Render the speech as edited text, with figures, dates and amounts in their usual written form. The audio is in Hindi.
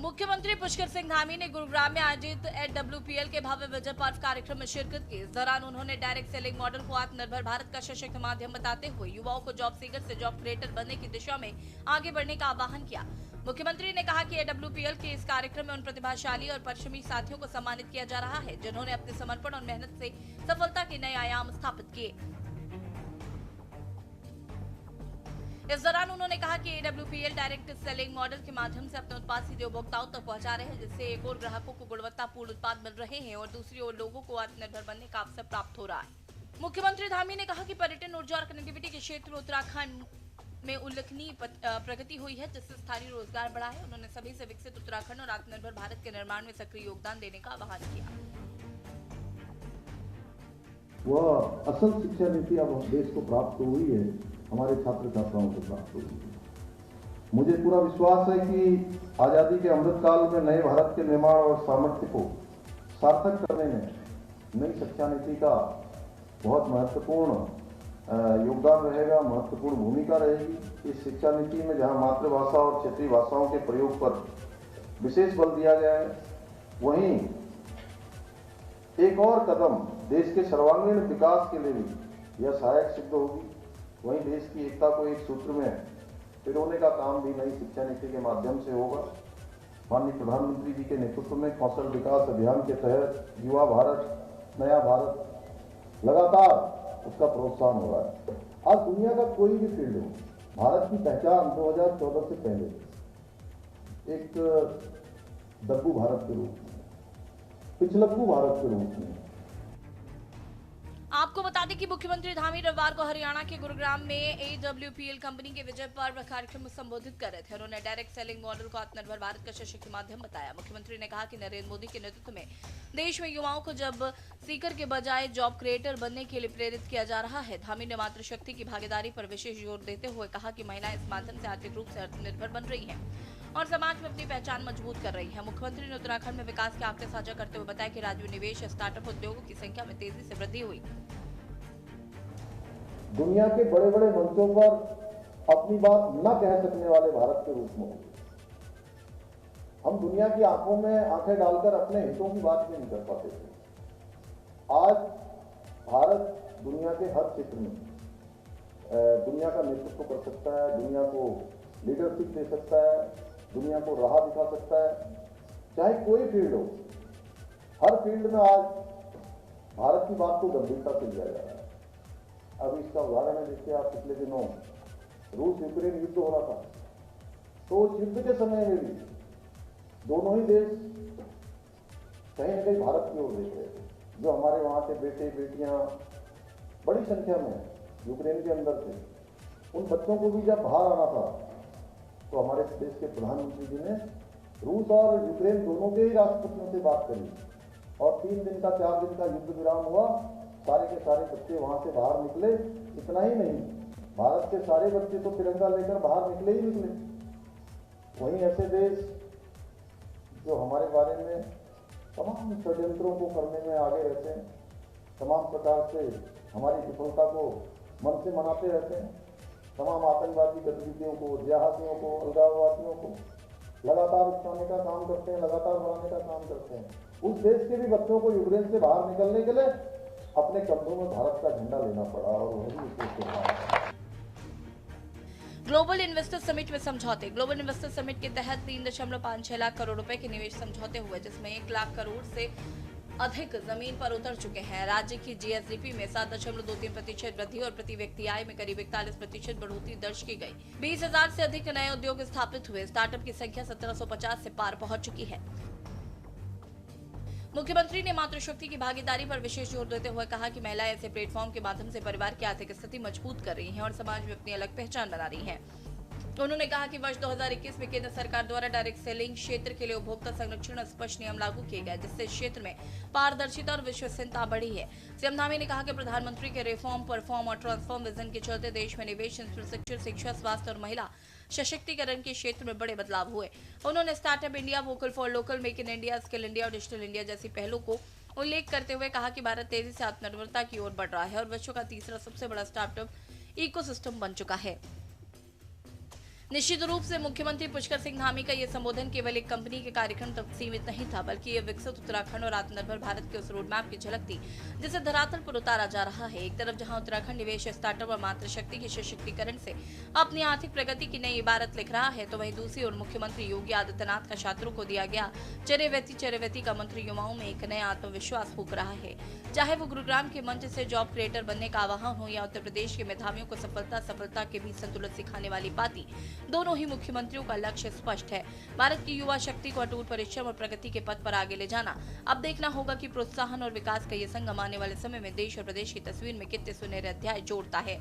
मुख्यमंत्री पुष्कर सिंह धामी ने गुरुग्राम में आयोजित AWPL के भव्य विजय पर्व कार्यक्रम में शिरकत की। इस दौरान उन्होंने डायरेक्ट सेलिंग मॉडल को आत्मनिर्भर भारत का सशक्त माध्यम बताते हुए युवाओं को जॉब सीकर से जॉब क्रिएटर बनने की दिशा में आगे बढ़ने का आह्वान किया। मुख्यमंत्री ने कहा कि AWPL के इस कार्यक्रम में उन प्रतिभाशाली और परिश्रमी साथियों को सम्मानित किया जा रहा है जिन्होंने अपने समर्पण और मेहनत से सफलता के नए आयाम स्थापित किए। इस दौरान उन्होंने कहा कि AWPL डायरेक्ट सेलिंग मॉडल के माध्यम से अपने उत्पाद सीधे उपभोक्ताओं तक पहुंचा रहे हैं, जिससे एक ओर ग्राहकों को गुणवत्तापूर्ण उत्पाद मिल रहे हैं और दूसरी ओर लोगों को आत्मनिर्भर बनने का अवसर प्राप्त हो रहा है। मुख्यमंत्री धामी ने कहा कि पर्यटन, ऊर्जा और कनेक्टिविटी के क्षेत्र में उत्तराखंड में उल्लेखनीय प्रगति हुई है, जिससे स्थानीय रोजगार बढ़ा है। उन्होंने सभी से विकसित उत्तराखंड और आत्मनिर्भर भारत के निर्माण में सक्रिय योगदान देने का आह्वान किया। वह असल शिक्षा नीति अब देश को प्राप्त हुई है, हमारे छात्र छात्राओं को प्राप्त हुई है। मुझे पूरा विश्वास है कि आज़ादी के अमृतकाल में नए भारत के निर्माण और सामर्थ्य को सार्थक करने में नई शिक्षा नीति का बहुत महत्वपूर्ण योगदान रहेगा, महत्वपूर्ण भूमिका रहेगी। इस शिक्षा नीति में जहां मातृभाषा और क्षेत्रीय भाषाओं के प्रयोग पर विशेष बल दिया गया है, वहीं एक और कदम देश के सर्वांगीण विकास के लिए भी यह सहायक सिद्ध होगी। वहीं देश की एकता को एक सूत्र में पिरोने का काम भी नई शिक्षा नीति के माध्यम से होगा। माननीय प्रधानमंत्री जी के नेतृत्व में कौशल विकास अभियान के तहत युवा भारत, नया भारत लगातार उसका प्रोत्साहन हो रहा है। आज दुनिया का कोई भी फील्ड हो, भारत की पहचान 2014 से पहले एक दब्बू भारत के रूप में, पिछलग्गू भारत के रूप में। आपको बता दें कि मुख्यमंत्री धामी रविवार को हरियाणा के गुरुग्राम में AWPL कंपनी के विजय पर्व कार्यक्रम में संबोधित कर रहे थे। उन्होंने डायरेक्ट सेलिंग मॉडल को आत्मनिर्भर भारत का सशक्त माध्यम बताया। मुख्यमंत्री ने कहा कि नरेंद्र मोदी के नेतृत्व में देश में युवाओं को जॉब सीकर के बजाय जॉब क्रिएटर बनने के लिए प्रेरित किया जा रहा है। धामी ने मातृशक्ति की भागीदारी पर विशेष जोर देते हुए कहा कि महिलाएं इस माध्यम से आर्थिक रूप से आत्मनिर्भर बन रही हैं और समाज में अपनी पहचान मजबूत कर रही है। मुख्यमंत्री ने उत्तराखंड में विकास के आंकड़े साझा करते हुए बताया कि राज्य में निवेश स्टार्टअप उद्योगों की संख्या में तेजी से वृद्धि हुई। दुनिया के बड़े बड़े मंचों पर अपनी बात न कह सकने वाले भारत के रूप में हम दुनिया की आंखों में आंखें डालकर अपने हितों की बात भी नहीं कर पाते थे। आज भारत दुनिया के हर क्षेत्र में दुनिया का नेतृत्व कर सकता है, दुनिया को लीडरशिप दे सकता है, दुनिया को राह दिखा सकता है, चाहे कोई फील्ड हो। हर फील्ड में आज भारत की बात को गंभीरता से लिया जा रहा है। अभी इसका उदाहरण है, देखिए आप, पिछले दिनों रूस यूक्रेन युद्ध हो रहा था, तो उस युद्ध के समय में भी दोनों ही देश कहीं न कहीं भारत की ओर देख रहे थे। जो हमारे वहाँ के बेटे बेटियां बड़ी संख्या में यूक्रेन के अंदर थे, उन बच्चों को भी जब बाहर आना था तो हमारे देश के प्रधानमंत्री जी ने रूस और यूक्रेन दोनों के ही राष्ट्रपतियों से बात करी और 3 दिन का 4 दिन का युद्ध विराम हुआ। सारे के सारे बच्चे वहां से बाहर निकले। इतना ही नहीं, भारत के सारे बच्चे तो तिरंगा लेकर बाहर निकले ही निकले। वहीं ऐसे देश जो हमारे बारे में तमाम षड्यंत्रों को करने में आगे रहते हैं, तमाम प्रकार से हमारी विफलता को मन से मनाते रहते हैं, तमाम आतंकवादी गतिविधियों को, जिहादियों को, अलगाववादियों को लगातार उकसाने का काम करते हैं, लगातार बढ़ाने का काम करते हैं। उस देश के भी बच्चों को यूक्रेन से बाहर निकलने के लिए अपने कंधों में भारत का झंडा लेना पड़ा और वही ग्लोबल इन्वेस्टर समिट में समझौते। ग्लोबल इन्वेस्टर समिट के तहत 3.56 लाख करोड़ रुपए के निवेश समझौते हुए, जिसमें 1 लाख करोड़ से अधिक जमीन पर उतर चुके हैं। राज्य की GSDP में 7.23% वृद्धि और प्रति व्यक्ति आय में करीब 41% बढ़ोतरी दर्ज की गई। 20,000 से अधिक नए उद्योग स्थापित हुए। स्टार्टअप की संख्या 1750 से पार पहुंच चुकी है। मुख्यमंत्री ने मातृशक्ति की भागीदारी पर विशेष जोर देते हुए कहा कि महिलाएं ऐसे प्लेटफॉर्म के माध्यम से परिवार की आर्थिक स्थिति मजबूत कर रही हैं और समाज में अपनी अलग पहचान बना रही हैं। उन्होंने कहा कि वर्ष 2021 में केंद्र सरकार द्वारा डायरेक्ट सेलिंग क्षेत्र के लिए उपभोक्ता संरक्षण स्पष्ट नियम लागू किए गए, जिससे इस क्षेत्र में पारदर्शिता और विश्वसनीयता बढ़ी है। सीएम धामी ने कहा कि प्रधानमंत्री के रिफॉर्म, परफॉर्म और ट्रांसफॉर्म विजन के चलते देश में निवेश, इंफ्रास्ट्रक्चर, शिक्षा, स्वास्थ्य और महिला सशक्तिकरण के क्षेत्र में बड़े बदलाव हुए। उन्होंने startup India, vocal for local, make in India, skill India और डिजिटल इंडिया जैसी पहलों को उल्लेख करते हुए कहा कि भारत तेजी से आत्मनिर्भरता की ओर बढ़ रहा है और विश्व का तीसरा सबसे बड़ा स्टार्टअप इकोसिस्टम बन चुका है। निश्चित रूप से मुख्यमंत्री पुष्कर सिंह धामी का ये संबोधन केवल एक कंपनी के कार्यक्रम तक सीमित नहीं था, बल्कि ये विकसित उत्तराखंड और आत्मनिर्भर भारत के उस रोड मैप की झलक थी जिसे धरातल पर उतारा जा रहा है। एक तरफ जहां उत्तराखंड निवेश, स्टार्टअप और मातृशक्ति के सशक्तिकरण से अपनी आर्थिक प्रगति की नई इबारत लिख रहा है, तो वहीं दूसरी ओर मुख्यमंत्री योगी आदित्यनाथ का छात्रों को दिया गया चरैवेती का मंत्र युवाओं में एक नया आत्मविश्वास फूंक रहा है। चाहे वो गुरुग्राम के मंच से जॉब क्रिएटर बनने का आह्वान हो या उत्तर प्रदेश के मेधावियों को सफलता के बीच संतुलन सिखाने वाली बातें, दोनों ही मुख्यमंत्रियों का लक्ष्य स्पष्ट है। भारत की युवा शक्ति को अटूट परिश्रम और प्रगति के पथ पर आगे ले जाना। अब देखना होगा कि प्रोत्साहन और विकास का ये संगम आने वाले समय में देश और प्रदेश की तस्वीर में कितने सुनहरे अध्याय जोड़ता है।